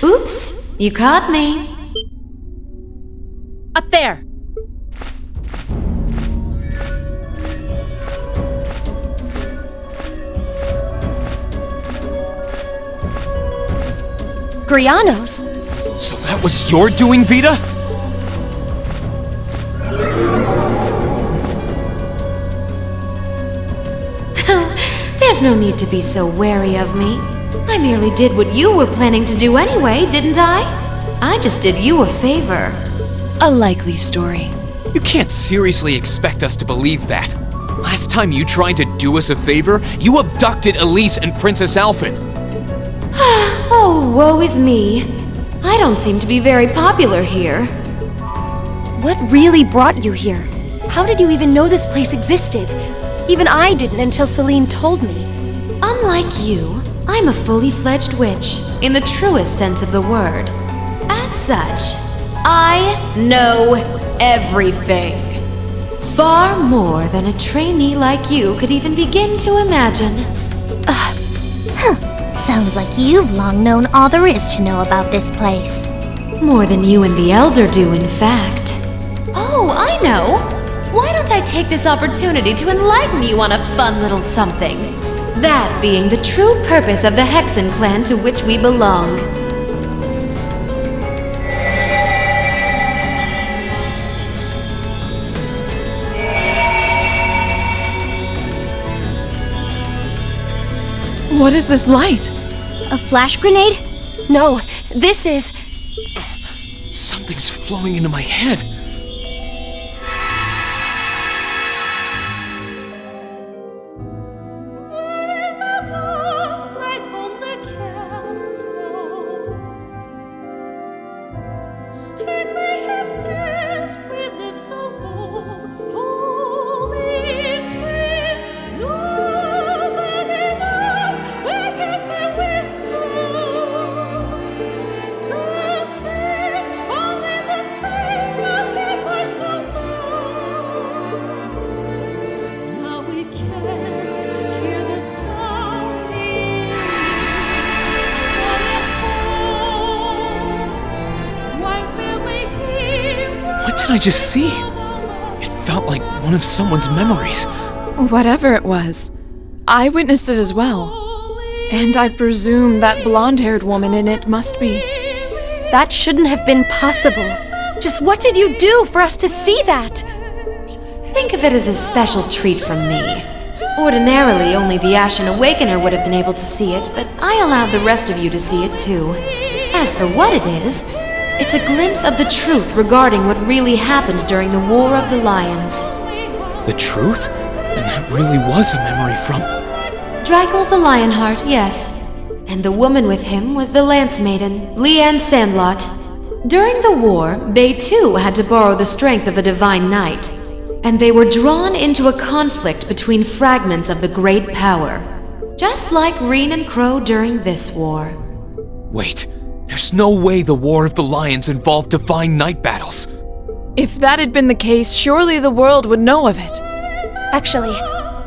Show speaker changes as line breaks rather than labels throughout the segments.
Oops, you caught me.
Up there!
Grianos?
So that was your doing, Veda?
There's no need to be so wary of me. I merely did what you were planning to do anyway, didn't I? I just did you a favor.
A likely story.
You can't seriously expect us to believe that. Last time you tried to do us a favor, you abducted Elise and Princess Alphen.
Oh, woe is me. I don't seem to be very popular here.
What really brought you here? How did you even know this place existed? Even I didn't until Celine told me.
Unlike you, I'm a fully fledged witch, in the truest sense of the word. As such, I know everything. Far more than a trainee like you could even begin to imagine.
Sounds like you've long known all there is to know about this place.
More than you and the Elder do, in fact. Oh, I know! Why don't I take this opportunity to enlighten you on a fun little something? That being the true purpose of the Hexen clan to which we belong.
What is this light?
A flash grenade?
No, this is...
Something's flowing into my head. What did I just see? It felt like one of someone's memories.
Whatever it was, I witnessed it as well. And I presume that blonde-haired woman in it must be.
That shouldn't have been possible. Just what did you do for us to see that?
Think of it as a special treat from me. Ordinarily, only the Ashen Awakener would have been able to see it, but I allowed the rest of you to see it too. As for what it is, it's a glimpse of the truth regarding what really happened during the War of the Lions.
The truth? And that really was a memory from...
Drakel's the Lionheart, yes. And the woman with him was the Lance Maiden, Leanne Sandlot. During the war, they too had to borrow the strength of a divine knight. And they were drawn into a conflict between fragments of the great power. Just like Reen and Crow during this war.
Wait, there's no way the War of the Lions involved divine knight battles.
If that had been the case, surely the world would know of it.
Actually,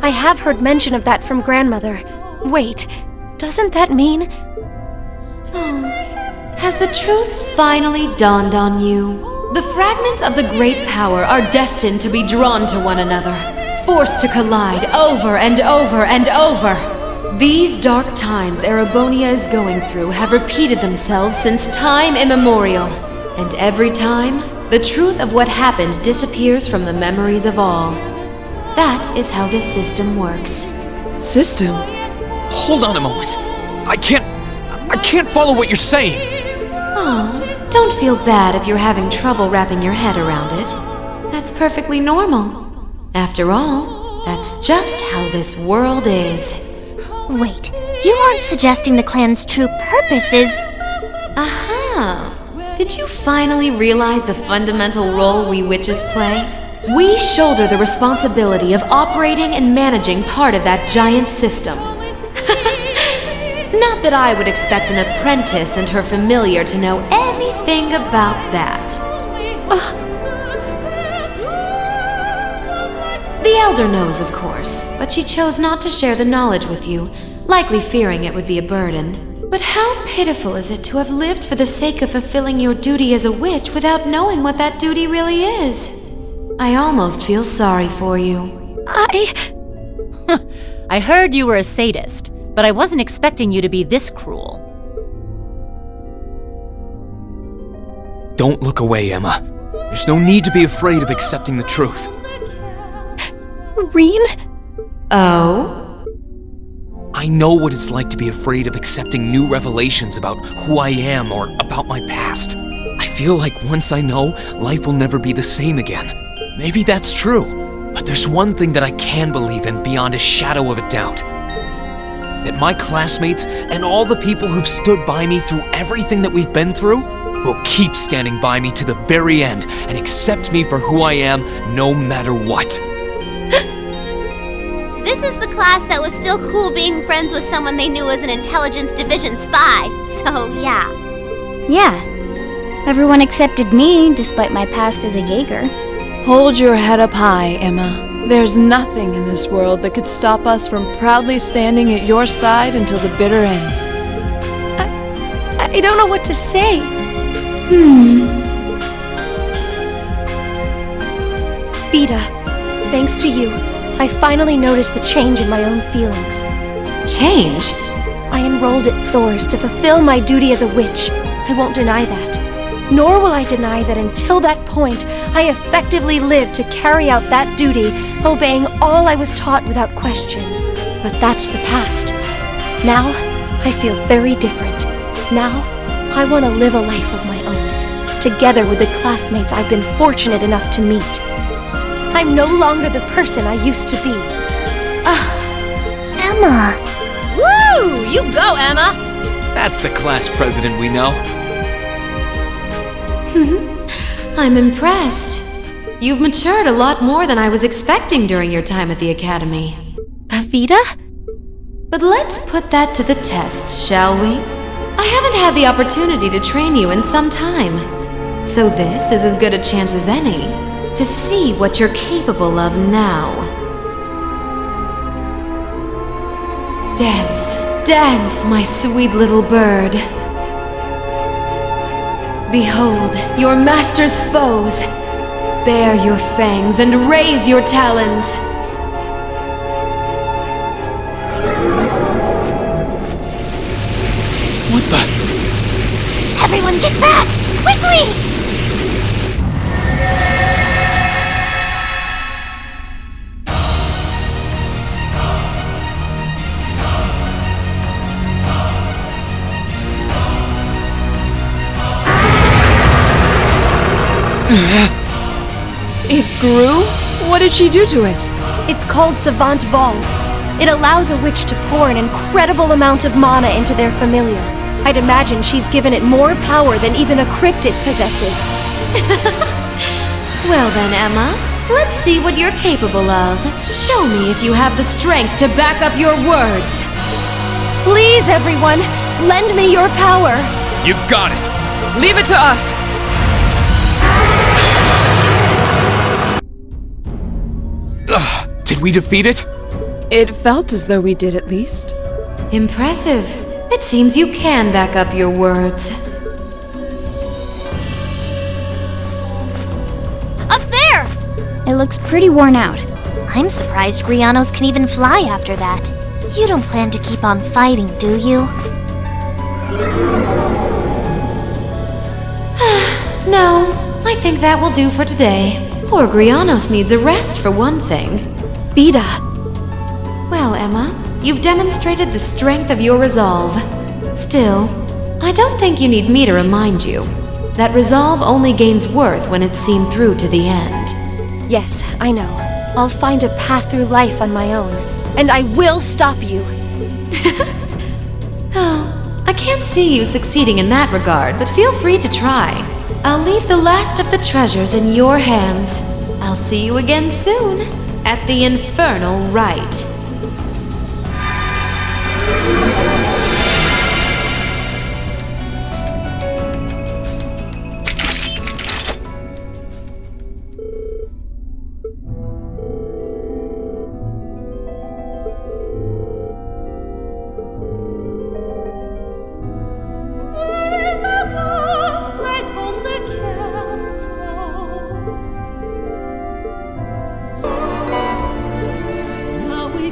I have heard mention of that from Grandmother. Wait, doesn't that mean...
Has the truth finally dawned on you? The fragments of the great power are destined to be drawn to one another, forced to collide over and over and over. These dark times Erebonia is going through have repeated themselves since time immemorial. And every time, the truth of what happened disappears from the memories of all. That is how this system works.
System?
Hold on a moment. I can't follow what you're saying.
Oh, don't feel bad if you're having trouble wrapping your head around it. That's perfectly normal. After all, that's just how this world is.
Wait, you aren't suggesting the clan's true purpose is...
Aha! Did you finally realize the fundamental role we witches play? We shoulder the responsibility of operating and managing part of that giant system. Not that I would expect an apprentice and her familiar to know anything about that. The Elder knows, of course, but she chose not to share the knowledge with you, likely fearing it would be a burden. But how pitiful is it to have lived for the sake of fulfilling your duty as a witch without knowing what that duty really is? I almost feel sorry for you.
I heard you were a sadist, but I wasn't expecting you to be this cruel.
Don't look away, Emma. There's no need to be afraid of accepting the truth.
Reen?
Oh?
I know what it's like to be afraid of accepting new revelations about who I am or about my past. I feel like once I know, life will never be the same again. Maybe that's true, but there's one thing that I can believe in beyond a shadow of a doubt. That my classmates and all the people who've stood by me through everything that we've been through will keep standing by me to the very end and accept me for who I am no matter what.
This is the class that was still cool being friends with someone they knew was an intelligence division spy, so yeah.
Yeah. Everyone accepted me, despite my past as a Jaeger.
Hold your head up high, Emma. There's nothing in this world that could stop us from proudly standing at your side until the bitter end.
I don't know what to say. Veda, thanks to you, I finally noticed the change in my own feelings.
Change?
I enrolled at Thor's to fulfill my duty as a witch. I won't deny that. Nor will I deny that until that point, I effectively lived to carry out that duty, obeying all I was taught without question. But that's the past. Now, I feel very different. Now, I want to live a life of my own, together with the classmates I've been fortunate enough to meet. I'm no longer the person I used to be.
Emma!
Woo! You go, Emma!
That's the class president we know.
I'm impressed. You've matured a lot more than I was expecting during your time at the academy.
Veda?
But let's put that to the test, shall we? I haven't had the opportunity to train you in some time, so this is as good a chance as any to see what you're capable of now. Dance, dance, my sweet little bird. Behold, your master's foes. Bare your fangs and raise your talons.
What the?
Everyone get back! Quickly!
It grew? What did she do to it?
It's called Savant Vols. It allows a witch to pour an incredible amount of mana into their familiar. I'd imagine she's given it more power than even a cryptid possesses.
Well then, Emma, let's see what you're capable of. Show me if you have the strength to back up your words.
Please, everyone, lend me your power.
You've got it.
Leave it to us!
Did we defeat it?
It felt as though we did at least.
Impressive. It seems you can back up your words.
Up there!
It looks pretty worn out.
I'm surprised Grianos can even fly after that. You don't plan to keep on fighting, do you?
No, I think that will do for today. Poor Grianos needs a rest for one thing.
Veda!
Well, Emma, you've demonstrated the strength of your resolve. Still, I don't think you need me to remind you that resolve only gains worth when it's seen through to the end.
Yes, I know. I'll find a path through life on my own, and I will stop you.
Oh, I can't see you succeeding in that regard, but feel free to try. I'll leave the last of the treasures in your hands. I'll see you again soon, at the Infernal Rite.
Now we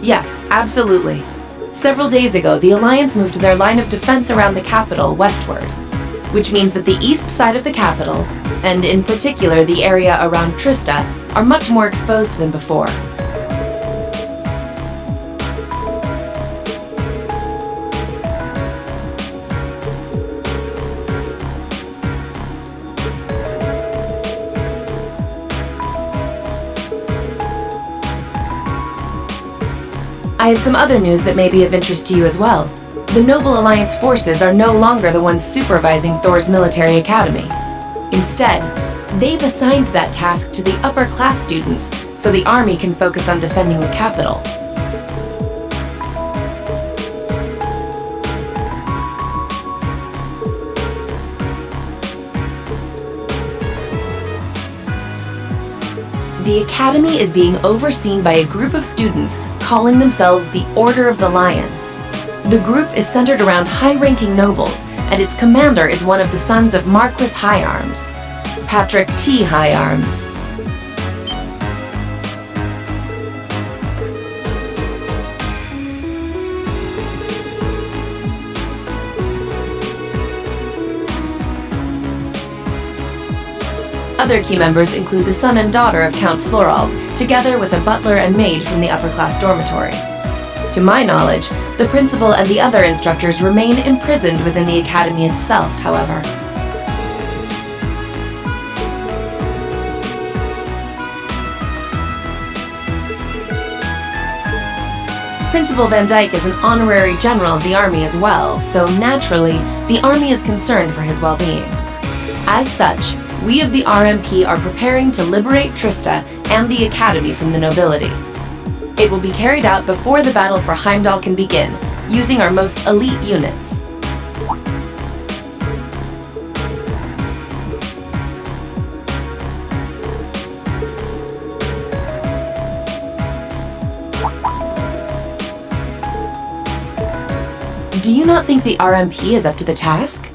Yes, absolutely. Several days ago, the Alliance moved their line of defense around the capital westward, which means that the east side of the capital, and in particular the area around Trista, are much more exposed than before. I have some other news that may be of interest to you as well. The Noble Alliance forces are no longer the ones supervising Thor's military academy. Instead, they've assigned that task to the upper class students so the army can focus on defending the capital. The academy is being overseen by a group of students calling themselves the Order of the Lion. The group is centered around high-ranking nobles, and its commander is one of the sons of Marquis Higharms, Patrick T. Higharms. Other key members include the son and daughter of Count Florald, together with a butler and maid from the upper-class dormitory. To my knowledge, the principal and the other instructors remain imprisoned within the academy itself, however. Principal Van Dyke is an honorary general of the army as well, so naturally, the army is concerned for his well-being. As such, we of the RMP are preparing to liberate Trista and the Academy from the nobility. It will be carried out before the battle for Heimdall can begin, using our most elite units. Do you not think the RMP is up to the task?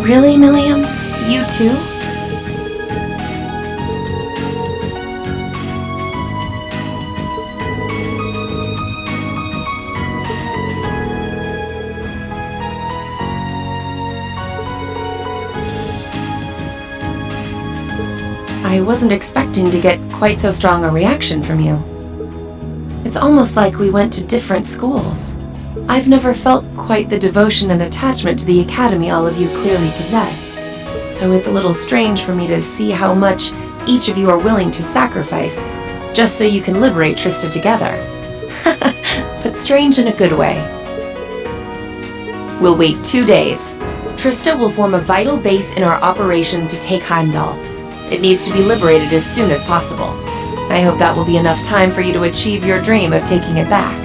Really, Milliam? You too? I wasn't expecting to get quite so strong a reaction from you. It's almost like we went to different schools. I've never felt quite the devotion and attachment to the Academy all of you clearly possess. So it's a little strange for me to see how much each of you are willing to sacrifice, just so you can liberate Trista together. But strange in a good way. We'll wait 2 days. Trista will form a vital base in our operation to take Heimdall. It needs to be liberated as soon as possible. I hope that will be enough time for you to achieve your dream of taking it back.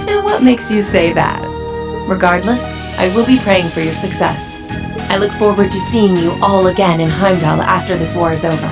Now what makes you say that? Regardless, I will be praying for your success. I look forward to seeing you all again in Heimdall after this war is over.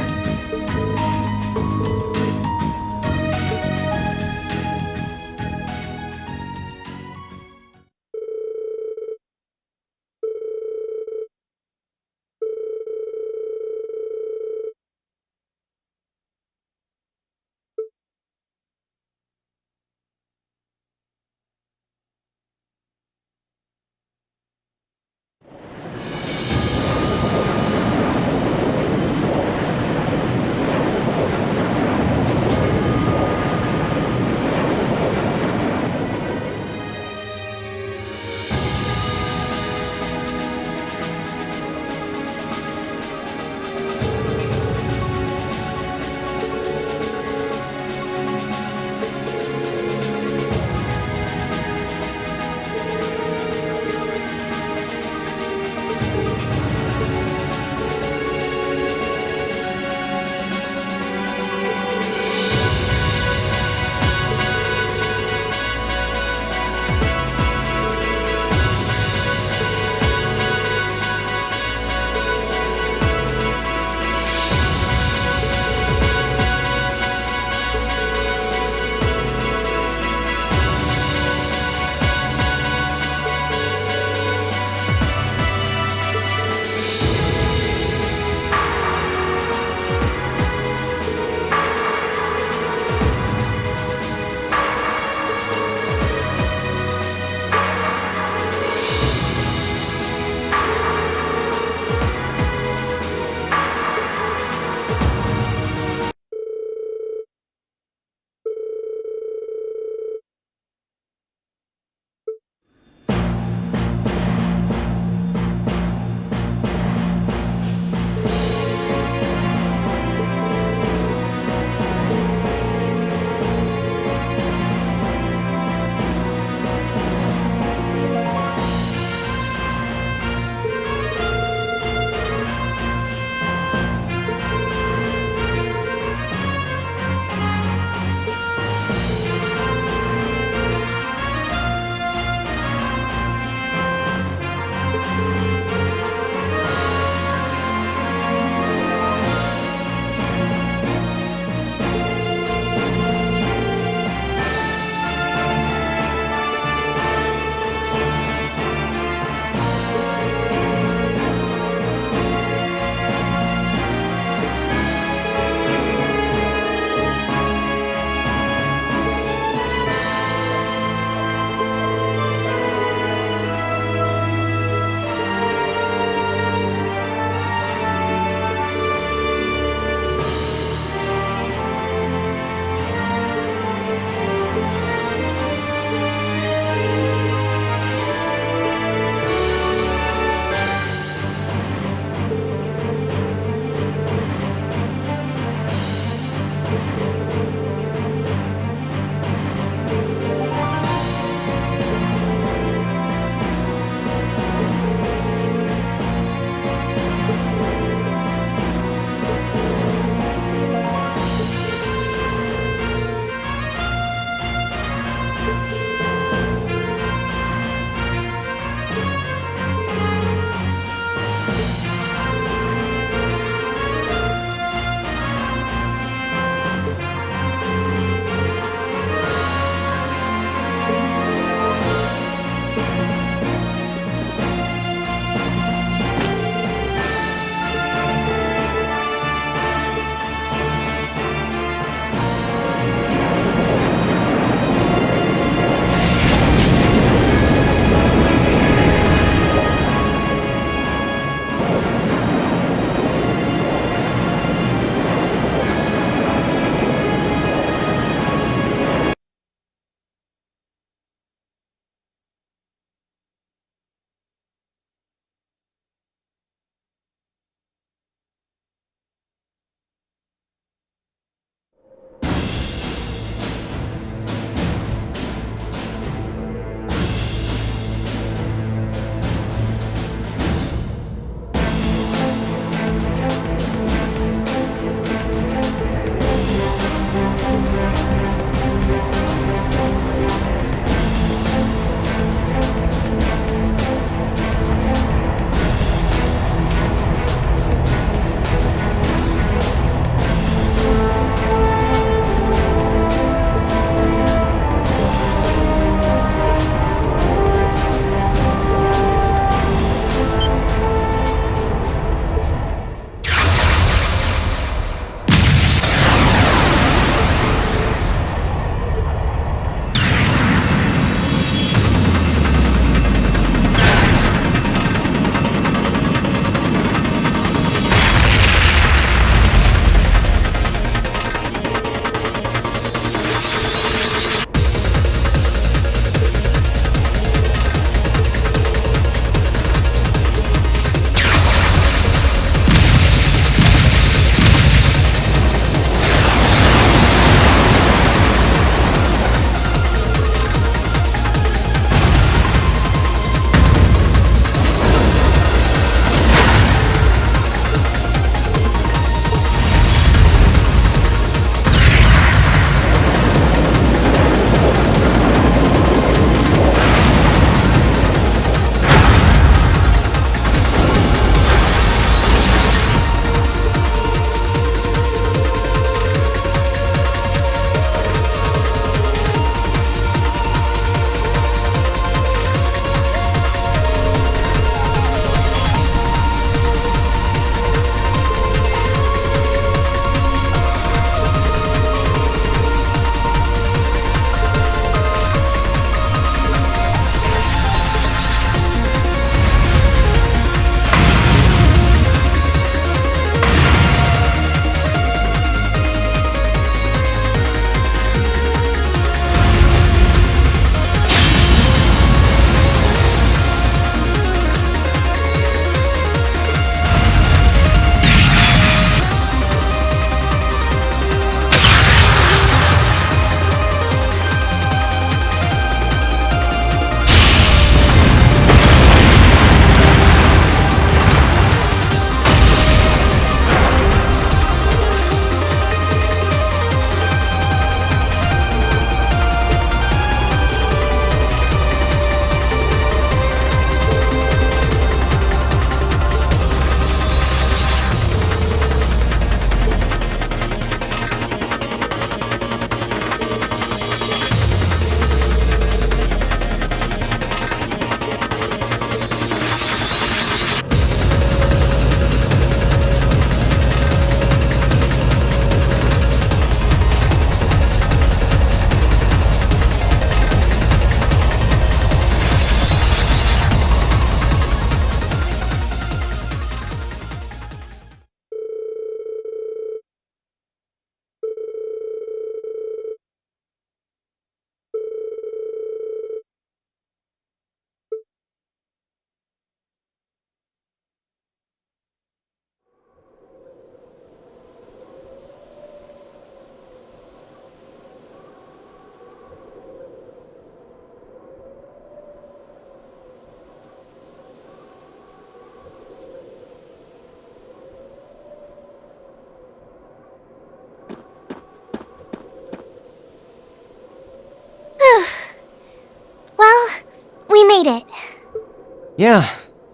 Yeah,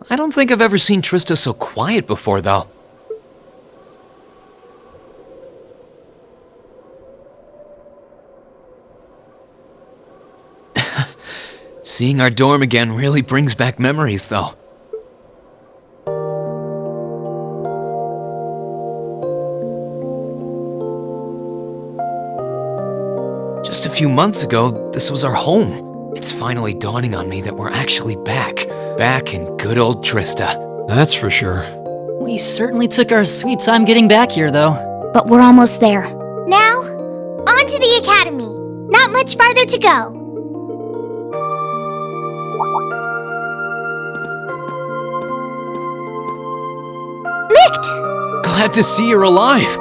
I don't think I've ever seen Trista so quiet before, though. Seeing our dorm again really brings back memories, though. Just a few months ago, this was our home. It's finally dawning on me that we're actually back. Back in good old Trista.
That's for sure.
We certainly took our sweet time getting back here, though.
But we're almost there.
Now, on to the academy. Not much farther to go. Micht!
Glad to see you're alive.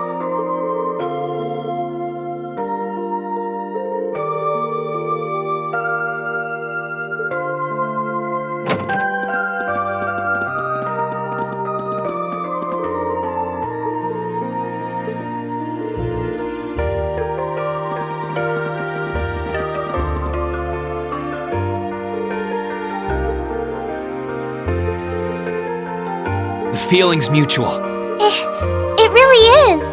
The feeling's mutual.
It really is.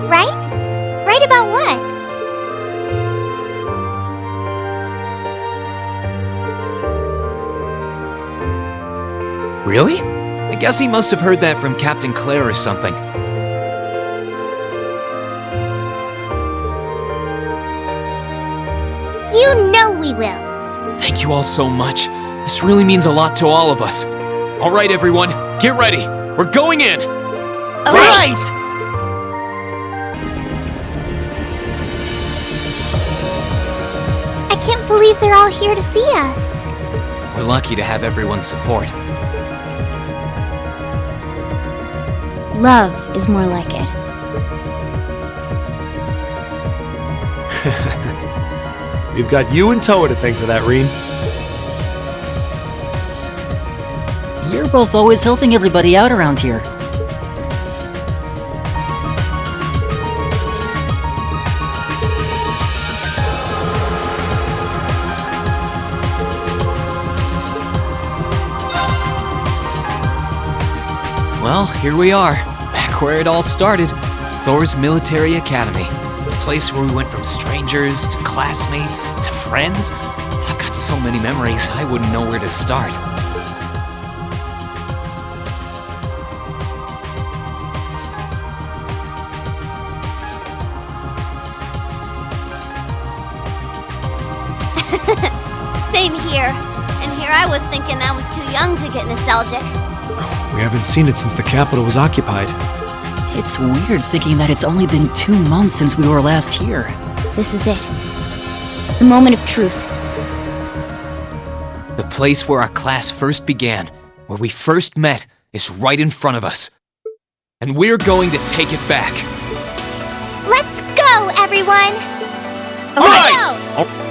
Right? Right about what?
Really? I guess he must have heard that from Captain Claire or something.
You know we will.
Thank you all so much. This really means a lot to all of us. All right, everyone, get ready. We're going in.
Rise!
I can't believe they're all here to see us.
We're lucky to have everyone's support.
Love is more like it.
We've got you and Toa to thank for that, Reen.
You're both always helping everybody out around here.
Well, here we are, back where it all started. Thor's Military Academy. A place where we went from strangers to classmates to friends. I've got so many memories, I wouldn't know where to start.
Same here. And here I was thinking I was too young to get nostalgic.
We haven't seen it since the capital was occupied.
It's weird thinking that it's only been 2 months since we were last here.
This is it. The moment of truth.
The place where our class first began, where we first met, is right in front of us. And we're going to take it back.
Let's go, everyone!
All right!
Let's go!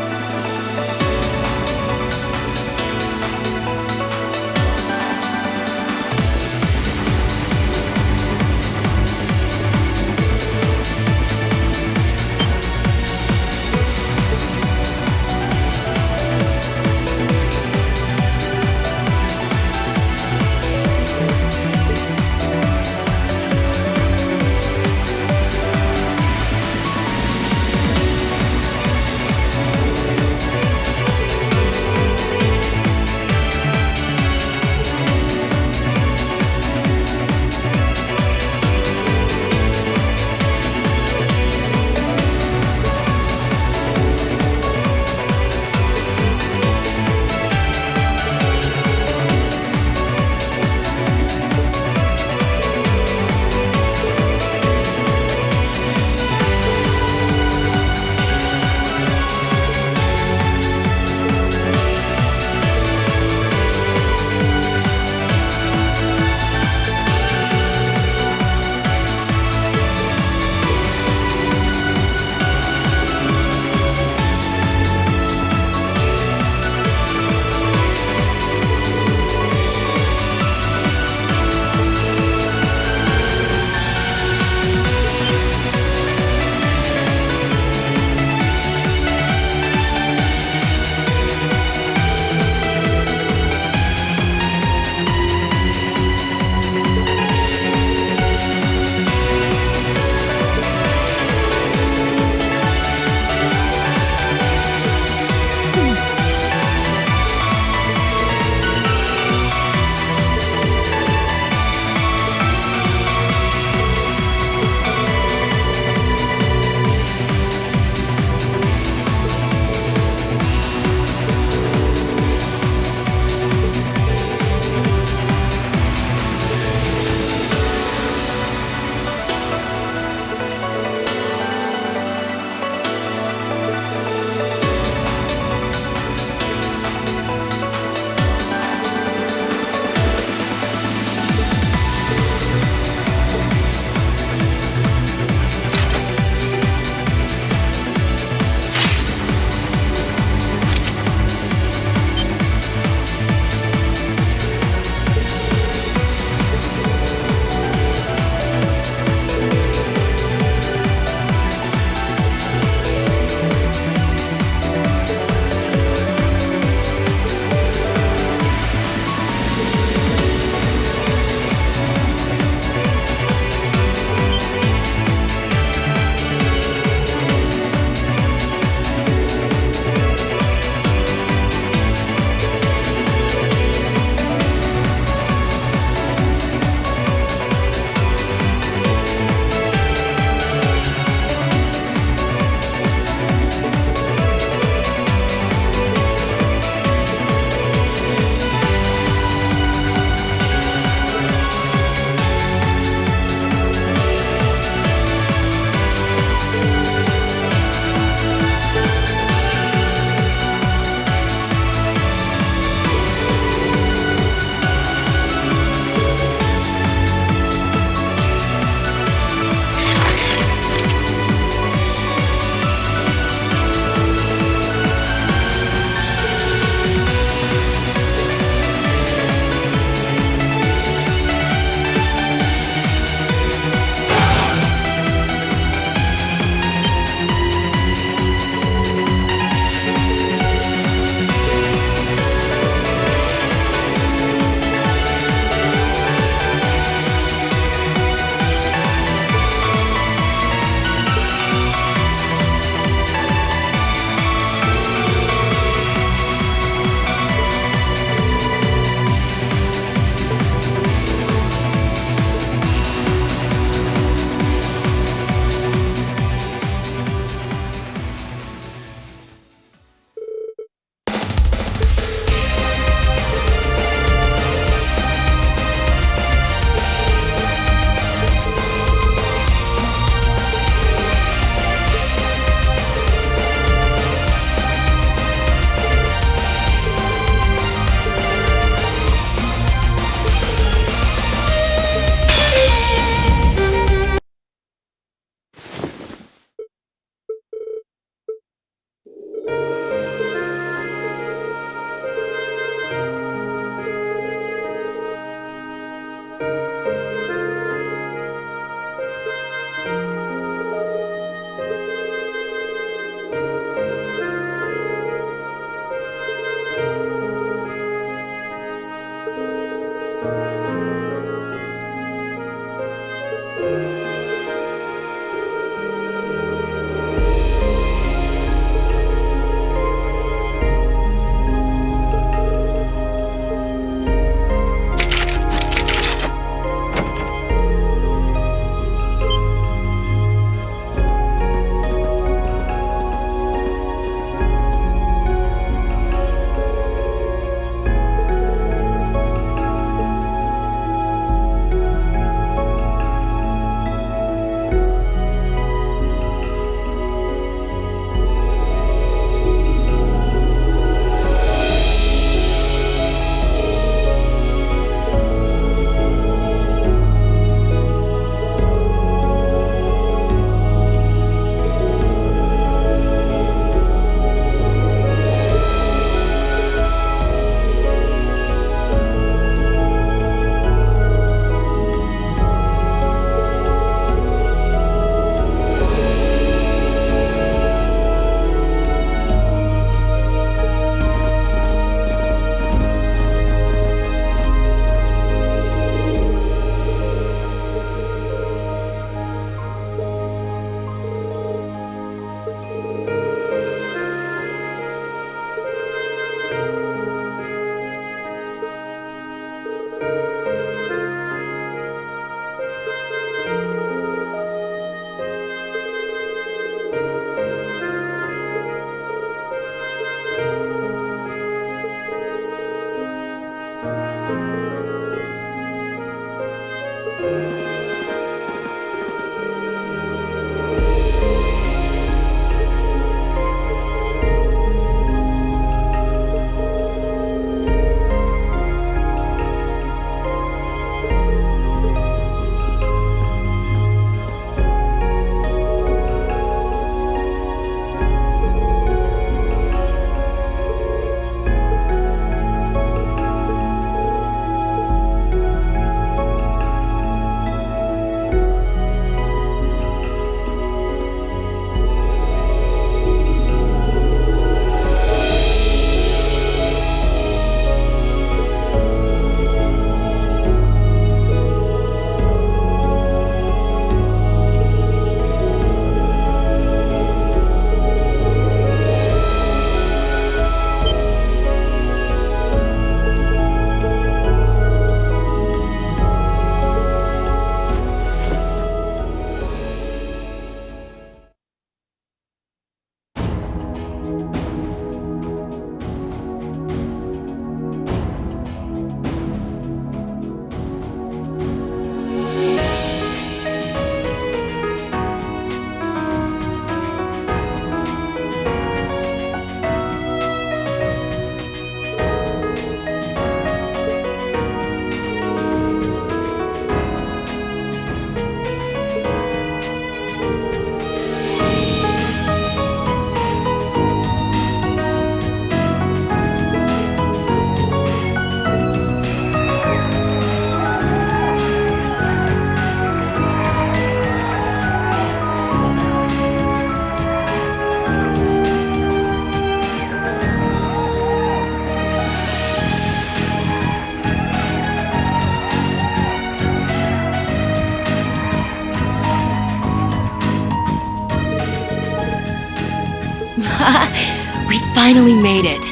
We finally made it.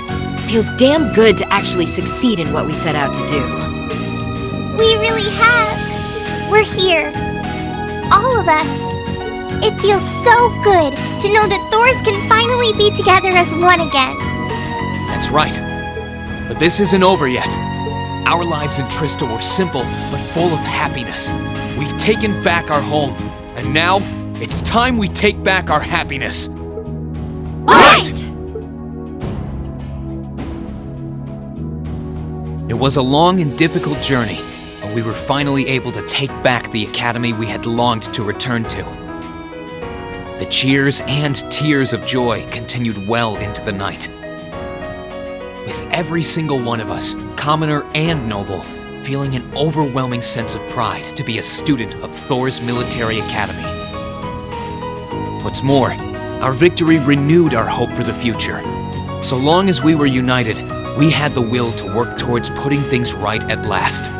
Feels damn good to actually succeed in what we set out to do.
We really have. We're here. All of us. It feels so good to know that Thors can finally be together as one again.
That's right. But this isn't over yet. Our lives in Trista were simple, but full of happiness. We've taken back our home, and now it's time we take back our happiness.
Right!
It was a long and difficult journey, but we were finally able to take back the academy we had longed to return to. The cheers and tears of joy continued well into the night. With every single one of us, commoner and noble, feeling an overwhelming sense of pride to be a student of Thor's military academy. What's more, our victory renewed our hope for the future. So long as we were united, we had the will to work towards putting things right at last.